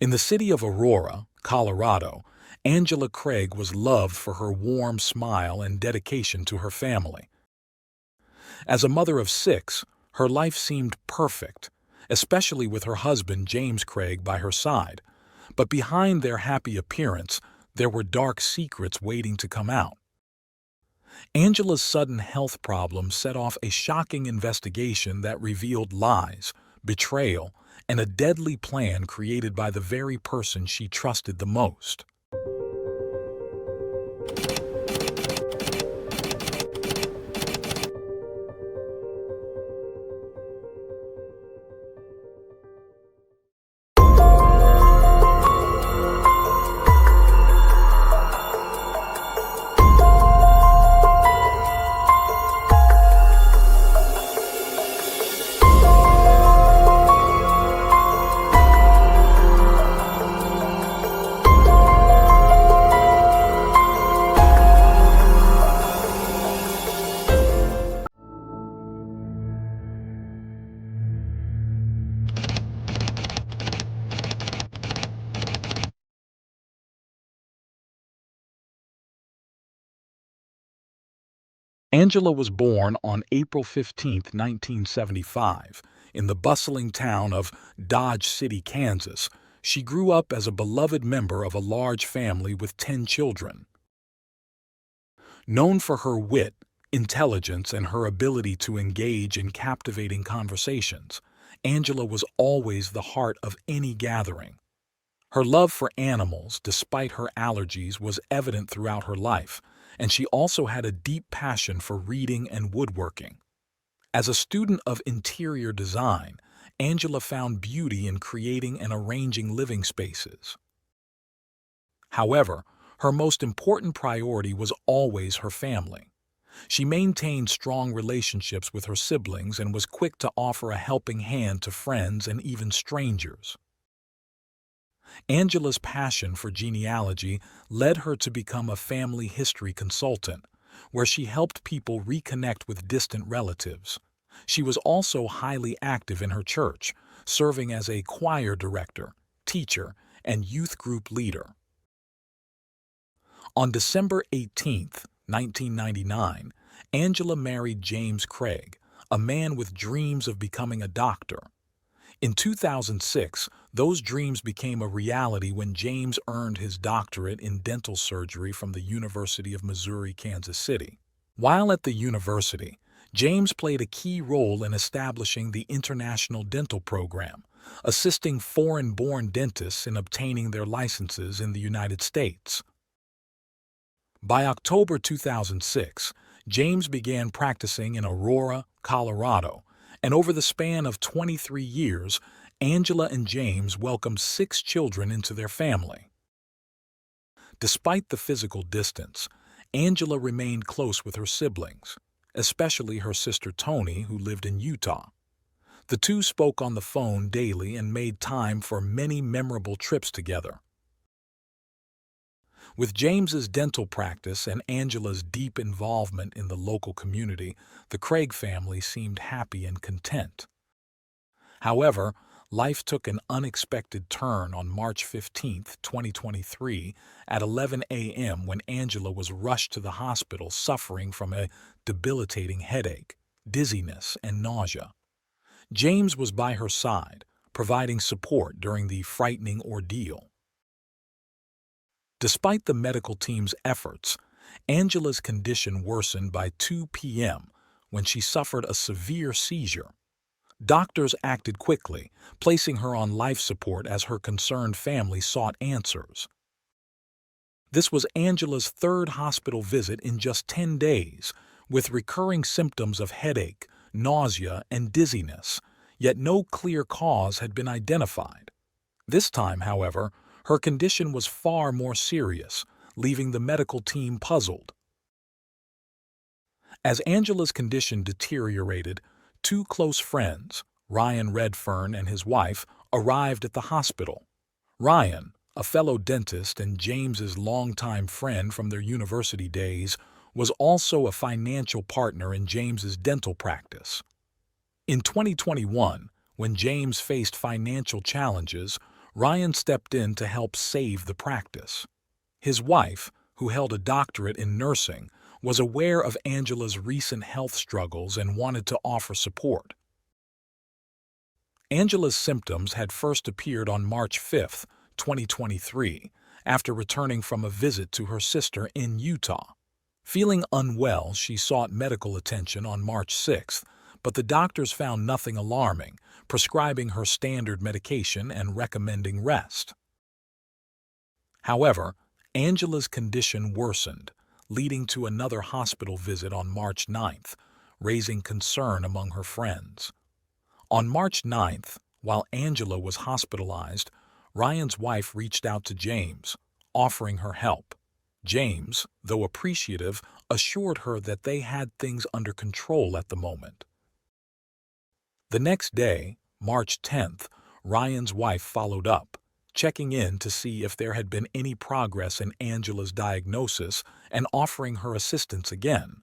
In the city of Aurora, Colorado, Angela Craig was loved for her warm smile and dedication to her family. As a mother of six, her life seemed perfect, especially with her husband James Craig by her side. But behind their happy appearance, there were dark secrets waiting to come out. Angela's sudden health problems set off a shocking investigation that revealed lies, betrayal, and a deadly plan created by the very person she trusted the most. Angela was born on April 15, 1975, in the bustling town of Dodge City, Kansas. She grew up as a beloved member of a large family with 10 children. Known for her wit, intelligence, and her ability to engage in captivating conversations, Angela was always the heart of any gathering. Her love for animals, despite her allergies, was evident throughout her life, and she also had a deep passion for reading and woodworking. As a student of interior design, Angela found beauty in creating and arranging living spaces. However, her most important priority was always her family. She maintained strong relationships with her siblings and was quick to offer a helping hand to friends and even strangers. Angela's passion for genealogy led her to become a family history consultant, where she helped people reconnect with distant relatives. She was also highly active in her church, serving as a choir director, teacher, and youth group leader. On December 18, 1999, Angela married James Craig, a man with dreams of becoming a doctor. In 2006, those dreams became a reality when James earned his doctorate in dental surgery from the University of Missouri, Kansas City. While at the university, James played a key role in establishing the International Dental Program, assisting foreign-born dentists in obtaining their licenses in the United States. By October 2006, James began practicing in Aurora, Colorado, and over the span of 23 years, Angela and James welcomed 6 children into their family. Despite the physical distance, Angela remained close with her siblings, especially her sister Toni, who lived in Utah. The two spoke on the phone daily and made time for many memorable trips together. With James's dental practice and Angela's deep involvement in the local community, the Craig family seemed happy and content. However, life took an unexpected turn on March 15, 2023, at 11 a.m. when Angela was rushed to the hospital suffering from a debilitating headache, dizziness, and nausea. James was by her side, providing support during the frightening ordeal. Despite the medical team's efforts, Angela's condition worsened by 2 p.m. when she suffered a severe seizure. Doctors acted quickly, placing her on life support as her concerned family sought answers. This was Angela's 3rd hospital visit in just 10 days, with recurring symptoms of headache, nausea, and dizziness, yet no clear cause had been identified. This time, however, her condition was far more serious, leaving the medical team puzzled. As Angela's condition deteriorated, 2 close friends, Ryan Redfern and his wife, arrived at the hospital. Ryan, a fellow dentist and James's longtime friend from their university days, was also a financial partner in James's dental practice. In 2021, when James faced financial challenges, Ryan stepped in to help save the practice. His wife, who held a doctorate in nursing, was aware of Angela's recent health struggles and wanted to offer support. Angela's symptoms had first appeared on March 5, 2023, after returning from a visit to her sister in Utah. Feeling unwell, she sought medical attention on March 6, but the doctors found nothing alarming, prescribing her standard medication and recommending rest. However, Angela's condition worsened, leading to another hospital visit on March 9, raising concern among her friends. On March 9th, while Angela was hospitalized, Ryan's wife reached out to James, offering her help. James, though appreciative, assured her that they had things under control at the moment. The next day, March 10th, Ryan's wife followed up, checking in to see if there had been any progress in Angela's diagnosis and offering her assistance again.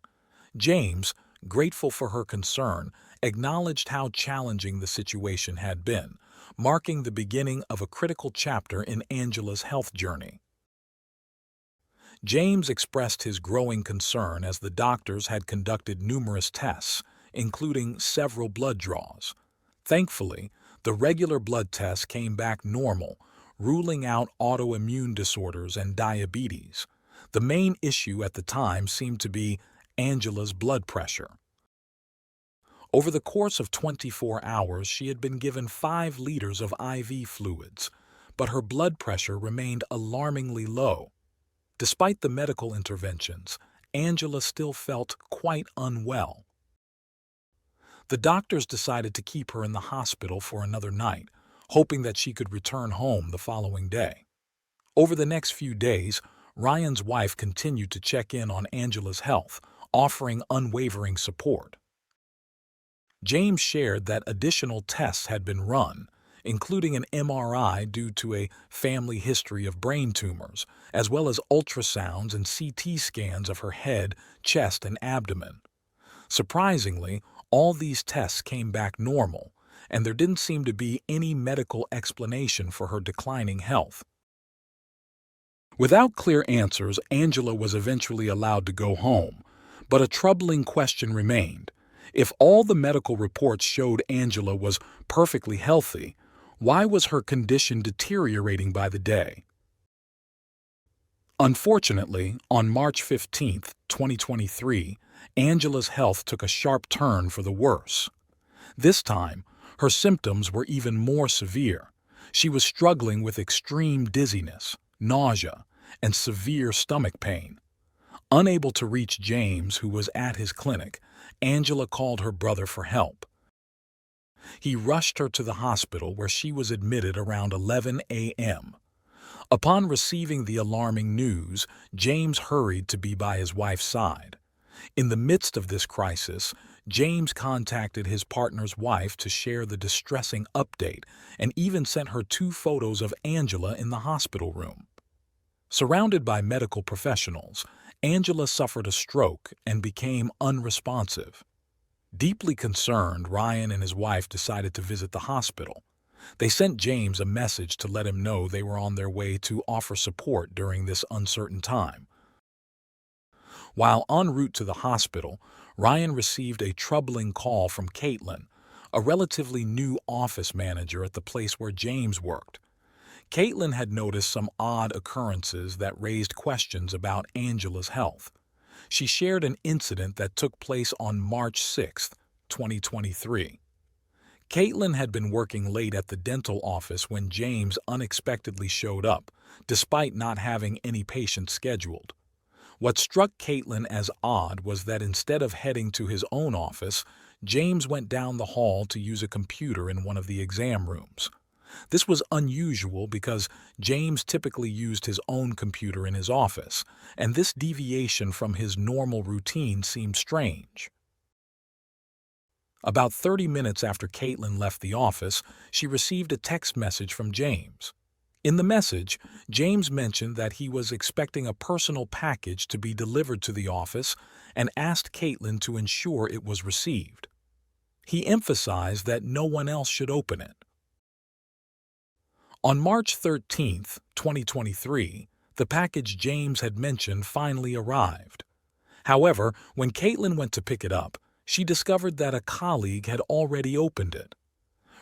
James, grateful for her concern, acknowledged how challenging the situation had been, marking the beginning of a critical chapter in Angela's health journey. James expressed his growing concern as the doctors had conducted numerous tests, including several blood draws. Thankfully, the regular blood tests came back normal, ruling out autoimmune disorders and diabetes. The main issue at the time seemed to be Angela's blood pressure. Over the course of 24 hours, she had been given 5 liters of IV fluids, but her blood pressure remained alarmingly low. Despite the medical interventions, Angela still felt quite unwell. The doctors decided to keep her in the hospital for another night, hoping that she could return home the following day. Over the next few days, Ryan's wife continued to check in on Angela's health, offering unwavering support. James shared that additional tests had been run, including an MRI due to a family history of brain tumors, as well as ultrasounds and CT scans of her head, chest, and abdomen. Surprisingly, all these tests came back normal, and there didn't seem to be any medical explanation for her declining health. Without clear answers, Angela was eventually allowed to go home, but a troubling question remained. If all the medical reports showed Angela was perfectly healthy, why was her condition deteriorating by the day? Unfortunately, on March 15, 2023, Angela's health took a sharp turn for the worse. This time, her symptoms were even more severe. She was struggling with extreme dizziness, nausea, and severe stomach pain. Unable to reach James, who was at his clinic, Angela called her brother for help. He rushed her to the hospital where she was admitted around 11 a.m. Upon receiving the alarming news, James hurried to be by his wife's side. In the midst of this crisis, James contacted his partner's wife to share the distressing update and even sent her 2 photos of Angela in the hospital room. Surrounded by medical professionals, Angela suffered a stroke and became unresponsive. Deeply concerned, Ryan and his wife decided to visit the hospital. They sent James a message to let him know they were on their way to offer support during this uncertain time. While en route to the hospital, Ryan received a troubling call from Caitlin, a relatively new office manager at the place where James worked. Caitlin had noticed some odd occurrences that raised questions about Angela's health. She shared an incident that took place on March 6, 2023. Caitlin had been working late at the dental office when James unexpectedly showed up, despite not having any patients scheduled. What struck Caitlin as odd was that instead of heading to his own office, James went down the hall to use a computer in one of the exam rooms. This was unusual because James typically used his own computer in his office, and this deviation from his normal routine seemed strange. About 30 minutes after Caitlin left the office, she received a text message from James. In the message, James mentioned that he was expecting a personal package to be delivered to the office and asked Caitlin to ensure it was received. He emphasized that no one else should open it. On March 13, 2023, the package James had mentioned finally arrived. However, when Caitlin went to pick it up, she discovered that a colleague had already opened it.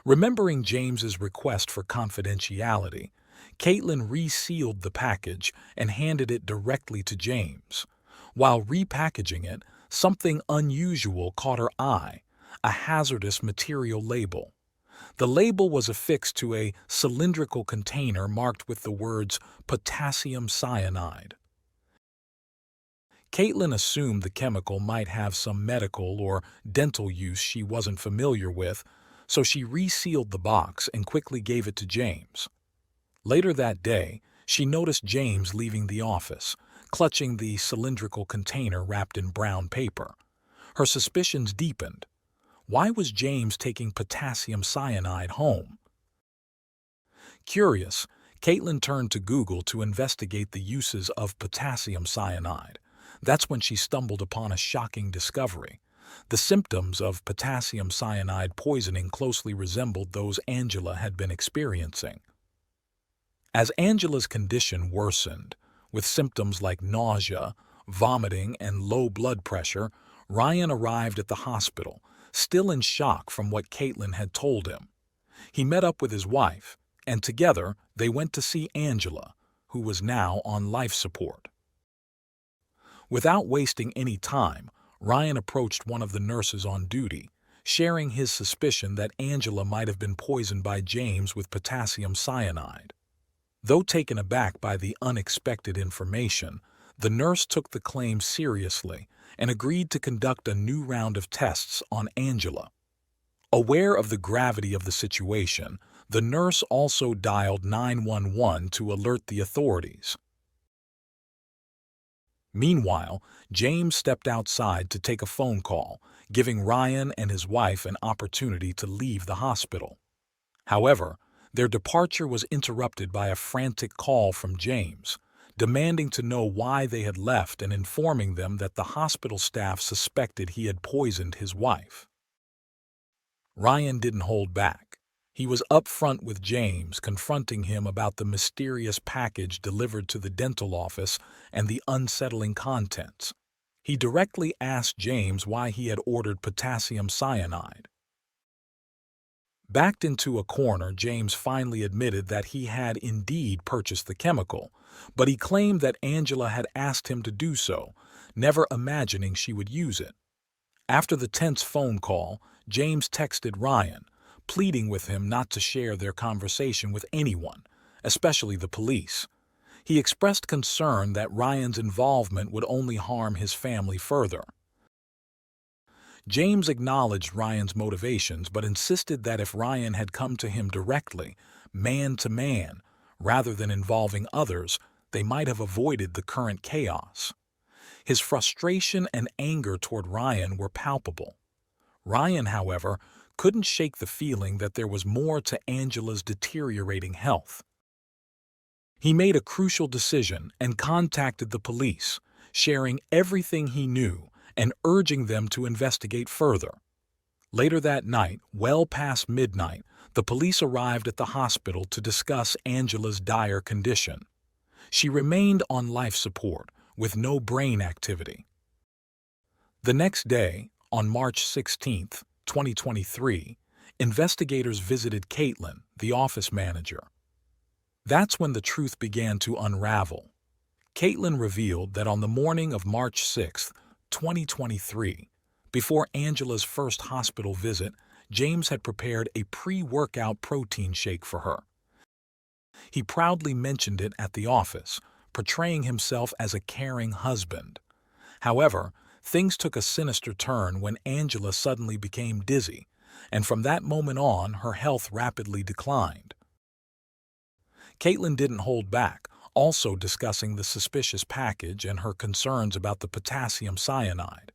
Remembering James's request for confidentiality, Caitlin resealed the package and handed it directly to James. While repackaging it, something unusual caught her eye: a hazardous material label. The label was affixed to a cylindrical container marked with the words potassium cyanide. Caitlin assumed the chemical might have some medical or dental use she wasn't familiar with, so she resealed the box and quickly gave it to James. Later that day, she noticed James leaving the office, clutching the cylindrical container wrapped in brown paper. Her suspicions deepened. Why was James taking potassium cyanide home? Curious, Caitlin turned to Google to investigate the uses of potassium cyanide. That's when she stumbled upon a shocking discovery. The symptoms of potassium cyanide poisoning closely resembled those Angela had been experiencing. As Angela's condition worsened, with symptoms like nausea, vomiting, and low blood pressure, Ryan arrived at the hospital, still in shock from what Caitlin had told him. He met up with his wife, and together they went to see Angela, who was now on life support. Without wasting any time, Ryan approached one of the nurses on duty, sharing his suspicion that Angela might have been poisoned by James with potassium cyanide. Though taken aback by the unexpected information, the nurse took the claim seriously and agreed to conduct a new round of tests on Angela. Aware of the gravity of the situation, the nurse also dialed 911 to alert the authorities. Meanwhile, James stepped outside to take a phone call, giving Ryan and his wife an opportunity to leave the hospital. However, their departure was interrupted by a frantic call from James, demanding to know why they had left and informing them that the hospital staff suspected he had poisoned his wife. Ryan didn't hold back. He was upfront with James, confronting him about the mysterious package delivered to the dental office and the unsettling contents. He directly asked James why he had ordered potassium cyanide. Backed into a corner, James finally admitted that he had indeed purchased the chemical, but he claimed that Angela had asked him to do so, never imagining she would use it. After the tense phone call, James texted Ryan, pleading with him not to share their conversation with anyone, especially the police. He expressed concern that Ryan's involvement would only harm his family further. James acknowledged Ryan's motivations but insisted that if Ryan had come to him directly, man to man, rather than involving others, they might have avoided the current chaos. His frustration and anger toward Ryan were palpable. Ryan, however, couldn't shake the feeling that there was more to Angela's deteriorating health. He made a crucial decision and contacted the police, sharing everything he knew and urging them to investigate further. Later that night, well past midnight, the police arrived at the hospital to discuss Angela's dire condition. She remained on life support with no brain activity. The next day, on March 16, 2023, investigators visited Caitlin, the office manager. That's when the truth began to unravel. Caitlin revealed that on the morning of March 6, 2023, before Angela's first hospital visit, James had prepared a pre-workout protein shake for her. He proudly mentioned it at the office, portraying himself as a caring husband. However, things took a sinister turn when Angela suddenly became dizzy, and from that moment on, her health rapidly declined. Caitlin didn't hold back, also discussing the suspicious package and her concerns about the potassium cyanide.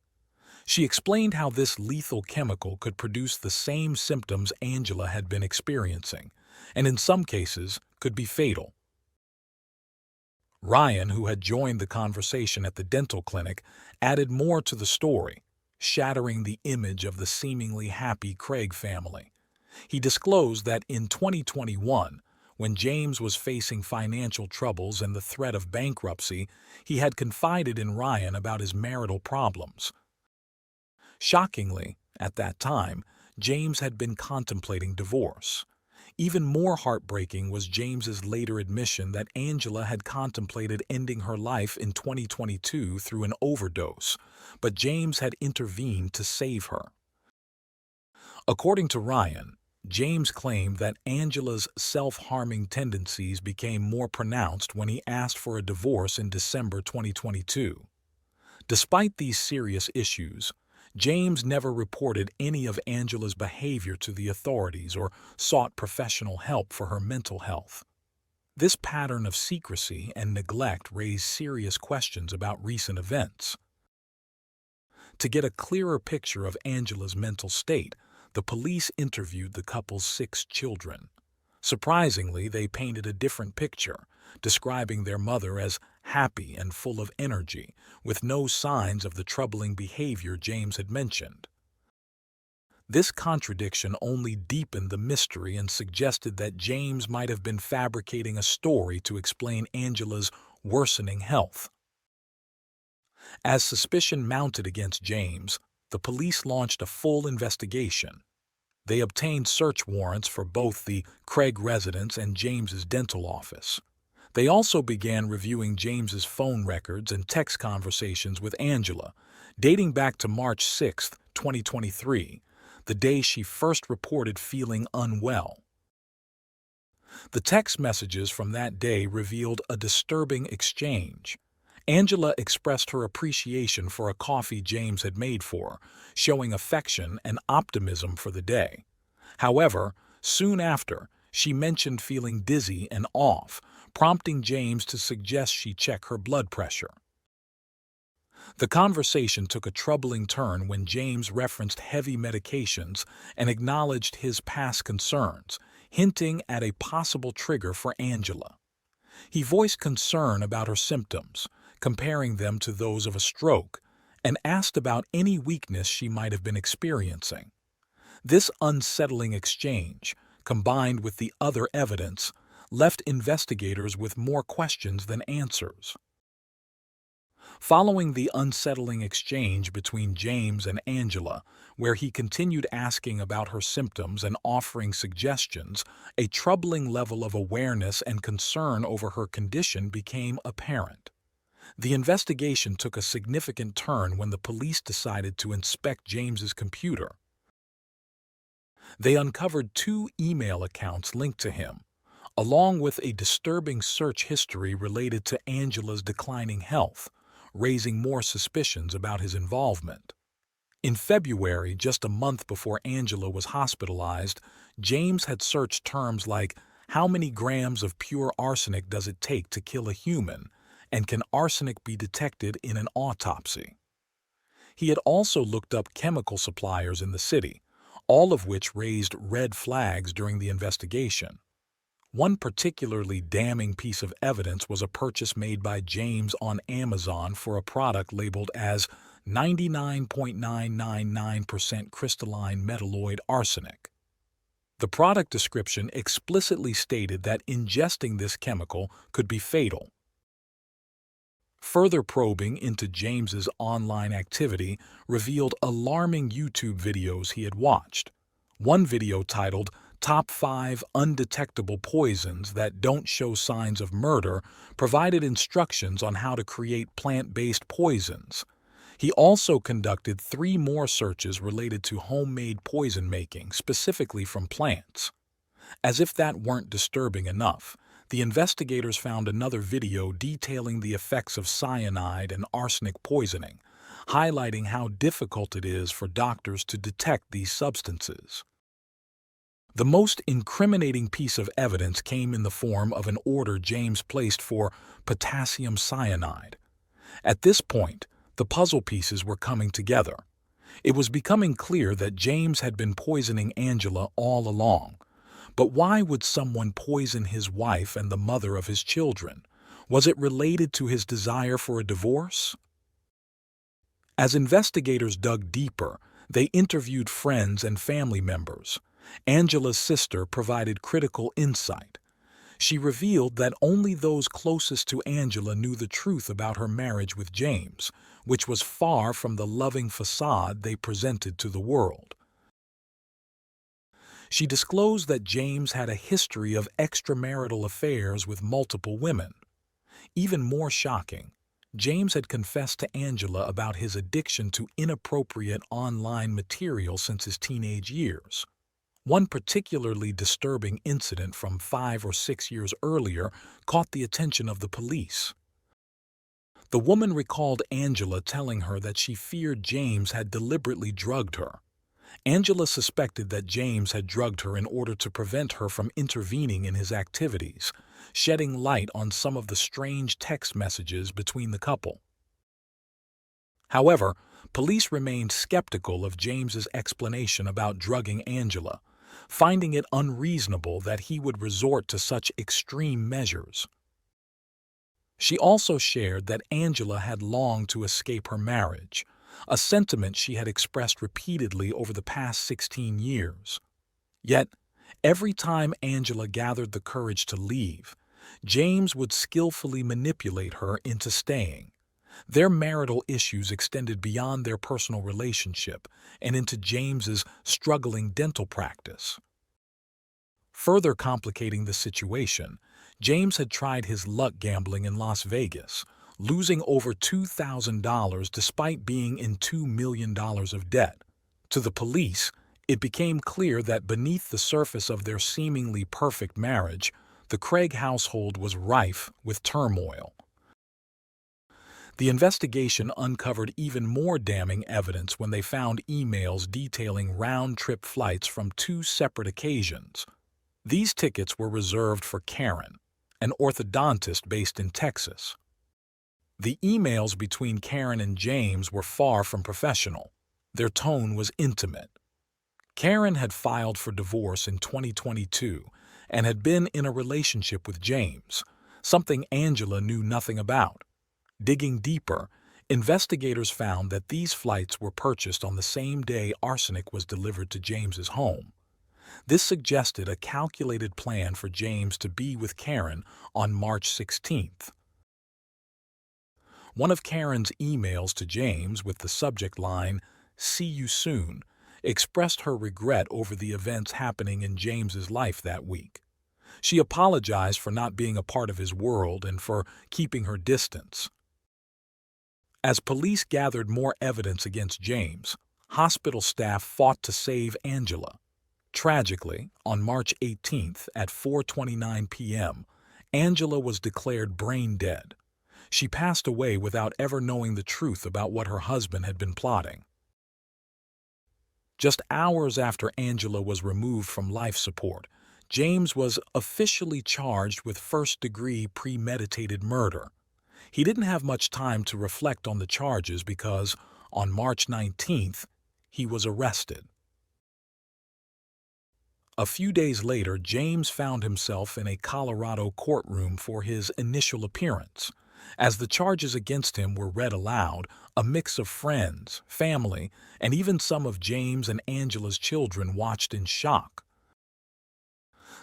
She explained how this lethal chemical could produce the same symptoms Angela had been experiencing, and in some cases could be fatal. Ryan, who had joined the conversation at the dental clinic, added more to the story, shattering the image of the seemingly happy Craig family. He disclosed that in 2021, When James was facing financial troubles and the threat of bankruptcy, he had confided in Ryan about his marital problems. Shockingly, at that time, James had been contemplating divorce. Even more heartbreaking was James's later admission that Angela had contemplated ending her life in 2022 through an overdose, but James had intervened to save her. According to Ryan, James claimed that Angela's self-harming tendencies became more pronounced when he asked for a divorce in December 2022. Despite these serious issues, James never reported any of Angela's behavior to the authorities or sought professional help for her mental health. This pattern of secrecy and neglect raised serious questions about recent events. To get a clearer picture of Angela's mental state, the police interviewed the couple's 6 children. Surprisingly, they painted a different picture, describing their mother as happy and full of energy, with no signs of the troubling behavior James had mentioned. This contradiction only deepened the mystery and suggested that James might have been fabricating a story to explain Angela's worsening health. As suspicion mounted against James, the police launched a full investigation. They obtained search warrants for both the Craig residence and James's dental office. They also began reviewing James's phone records and text conversations with Angela, dating back to March 6, 2023, the day she first reported feeling unwell. The text messages from that day revealed a disturbing exchange. Angela expressed her appreciation for a coffee James had made for her, showing affection and optimism for the day. However, soon after, she mentioned feeling dizzy and off, prompting James to suggest she check her blood pressure. The conversation took a troubling turn when James referenced heavy medications and acknowledged his past concerns, hinting at a possible trigger for Angela. He voiced concern about her symptoms, comparing them to those of a stroke, and asked about any weakness she might have been experiencing. This unsettling exchange, combined with the other evidence, left investigators with more questions than answers. Following the unsettling exchange between James and Angela, where he continued asking about her symptoms and offering suggestions, a troubling level of awareness and concern over her condition became apparent. The investigation took a significant turn when the police decided to inspect James's computer. They uncovered 2 email accounts linked to him, along with a disturbing search history related to Angela's declining health, raising more suspicions about his involvement. In February, just a month before Angela was hospitalized, James had searched terms like, "How many grams of pure arsenic does it take to kill a human?" and "Can arsenic be detected in an autopsy?" He had also looked up chemical suppliers in the city, all of which raised red flags during the investigation. One particularly damning piece of evidence was a purchase made by James on Amazon for a product labeled as 99.999% crystalline metalloid arsenic. The product description explicitly stated that ingesting this chemical could be fatal. Further probing into James's online activity revealed alarming YouTube videos he had watched. One video titled "Top 5 Undetectable Poisons That Don't Show Signs of Murder" provided instructions on how to create plant-based poisons. He also conducted 3 more searches related to homemade poison making, specifically from plants. As if that weren't disturbing enough, the investigators found another video detailing the effects of cyanide and arsenic poisoning, highlighting how difficult it is for doctors to detect these substances. The most incriminating piece of evidence came in the form of an order James placed for potassium cyanide. At this point, the puzzle pieces were coming together. It was becoming clear that James had been poisoning Angela all along. But why would someone poison his wife and the mother of his children? Was it related to his desire for a divorce? As investigators dug deeper, they interviewed friends and family members. Angela's sister provided critical insight. She revealed that only those closest to Angela knew the truth about her marriage with James, which was far from the loving facade they presented to the world. She disclosed that James had a history of extramarital affairs with multiple women. Even more shocking, James had confessed to Angela about his addiction to inappropriate online material since his teenage years. One particularly disturbing incident from 5 or 6 years earlier caught the attention of the police. The woman recalled Angela telling her that she feared James had deliberately drugged her. Angela suspected that James had drugged her in order to prevent her from intervening in his activities, shedding light on some of the strange text messages between the couple. However, police remained skeptical of James's explanation about drugging Angela, finding it unreasonable that he would resort to such extreme measures. She also shared that Angela had longed to escape her marriage, a sentiment she had expressed repeatedly over the past 16 years. Yet, every time Angela gathered the courage to leave, James would skillfully manipulate her into staying. Their marital issues extended beyond their personal relationship and into James's struggling dental practice. Further complicating the situation, James had tried his luck gambling in Las Vegas, losing over $2,000 despite being in $2 million of debt. To the police, it became clear that beneath the surface of their seemingly perfect marriage, the Craig household was rife with turmoil. The investigation uncovered even more damning evidence when they found emails detailing round-trip flights from 2 separate occasions. These tickets were reserved for Karen, an orthodontist based in Texas. The emails between Karen and James were far from professional. Their tone was intimate. Karen had filed for divorce in 2022 and had been in a relationship with James, something Angela knew nothing about. Digging deeper, investigators found that these flights were purchased on the same day arsenic was delivered to James's home. This suggested a calculated plan for James to be with Karen on March 16th. One of Karen's emails to James with the subject line, "See you soon," expressed her regret over the events happening in James's life that week. She apologized for not being a part of his world and for keeping her distance. As police gathered more evidence against James, hospital staff fought to save Angela. Tragically, on March 18th at 4:29 p.m., Angela was declared brain dead. She passed away without ever knowing the truth about what her husband had been plotting. Just hours after Angela was removed from life support, James was officially charged with first-degree premeditated murder. He didn't have much time to reflect on the charges because, on March 19th, he was arrested. A few days later, James found himself in a Colorado courtroom for his initial appearance. As the charges against him were read aloud, a mix of friends, family, and even some of James and Angela's children watched in shock.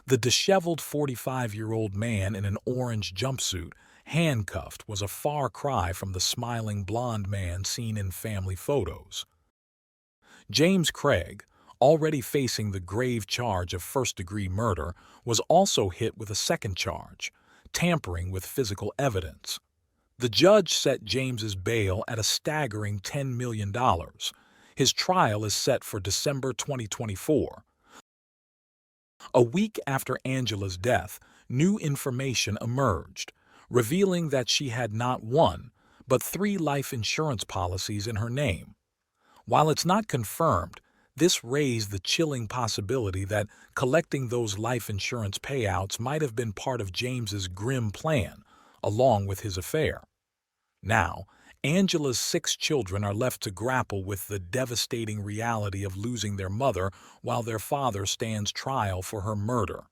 The disheveled 45-year-old man in an orange jumpsuit, handcuffed, was a far cry from the smiling blonde man seen in family photos. James Craig, already facing the grave charge of first-degree murder, was also hit with a second charge, tampering with physical evidence. The judge set James's bail at a staggering $10 million. His trial is set for December 2024. A week after Angela's death, new information emerged, revealing that she had not one, but 3 life insurance policies in her name. While it's not confirmed, this raised the chilling possibility that collecting those life insurance payouts might have been part of James's grim plan, along with his affair. Now, Angela's 6 children are left to grapple with the devastating reality of losing their mother while their father stands trial for her murder.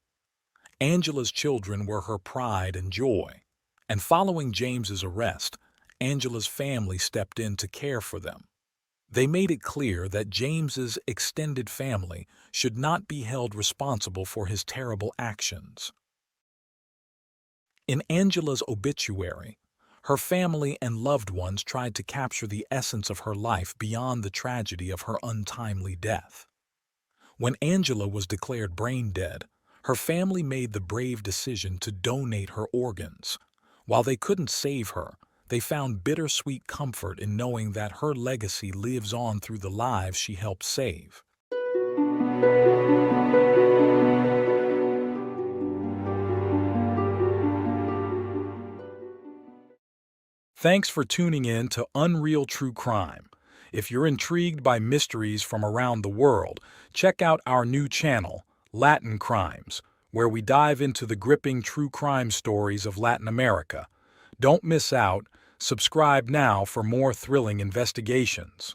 Angela's children were her pride and joy, and following James's arrest, Angela's family stepped in to care for them. They made it clear that James's extended family should not be held responsible for his terrible actions. In Angela's obituary, her family and loved ones tried to capture the essence of her life beyond the tragedy of her untimely death. When Angela was declared brain dead, her family made the brave decision to donate her organs. While they couldn't save her, they found bittersweet comfort in knowing that her legacy lives on through the lives she helped save. Thanks for tuning in to Unreal True Crime. If you're intrigued by mysteries from around the world, check out our new channel, Latin Crimes, where we dive into the gripping true crime stories of Latin America. Don't miss out. Subscribe now for more thrilling investigations.